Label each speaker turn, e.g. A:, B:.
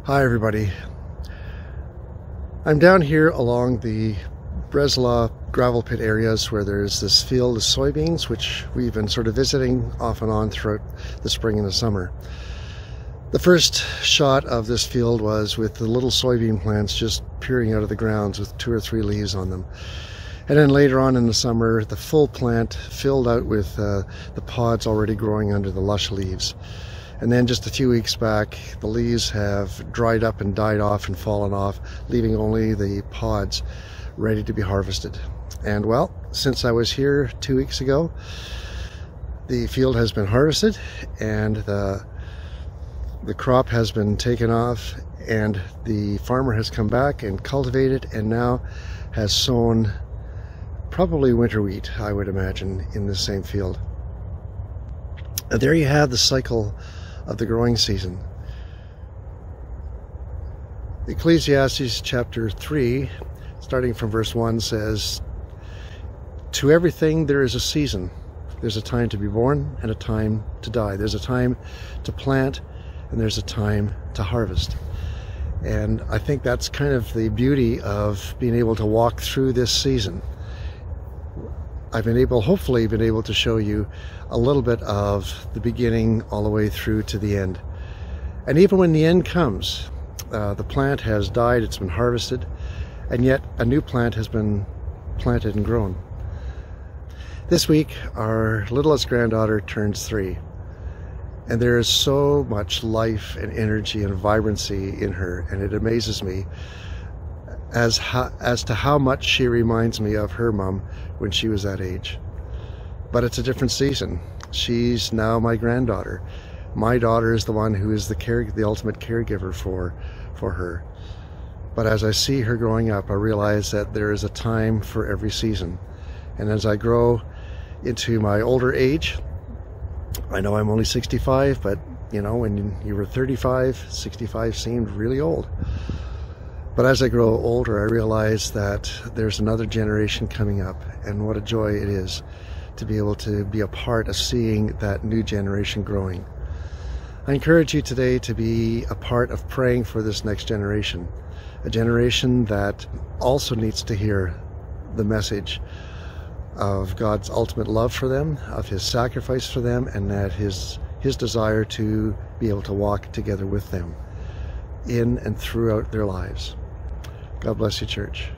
A: Hi everybody. I'm down here along the Breslau gravel pit areas where there's this field of soybeans, which we've been sort of visiting off and on throughout the spring and the summer. The first shot of this field was with the little soybean plants just peering out of the grounds with 2 or 3 leaves on them. And then later on in the summer, the full plant filled out with the pods already growing under the lush leaves. And then just a few weeks back, the leaves have dried up and died off and fallen off, leaving only the pods ready to be harvested. And well, since I was here 2 weeks ago, the field has been harvested and the crop has been taken off, and the farmer has come back and cultivated and now has sown probably winter wheat, I would imagine, in this same field. There you have the cycle of the growing season. Ecclesiastes chapter 3, starting from verse 1, says, "To everything there is a season. There's a time to be born and a time to die. There's a time to plant and there's a time to harvest." And I think that's kind of the beauty of being able to walk through this season. I've hopefully been able to show you a little bit of the beginning all the way through to the end. And even when the end comes, the plant has died, it's been harvested, and yet a new plant has been planted and grown. This week, our littlest granddaughter turns 3. And there is so much life and energy and vibrancy in her, and it amazes me as to how much she reminds me of her mom when she was that age. But it's a different season. She's now my granddaughter. My daughter is the one who is the ultimate caregiver for her. But as I see her growing up, I realize that there is a time for every season. And as I grow into my older age, I know I'm only 65, but you know, when you were 35, 65 seemed really old. But as I grow older, I realize that there's another generation coming up, and what a joy it is to be able to be a part of seeing that new generation growing. I encourage you today to be a part of praying for this next generation, a generation that also needs to hear the message of God's ultimate love for them, of His sacrifice for them, and that His desire to be able to walk together with them in and throughout their lives. God bless you, church.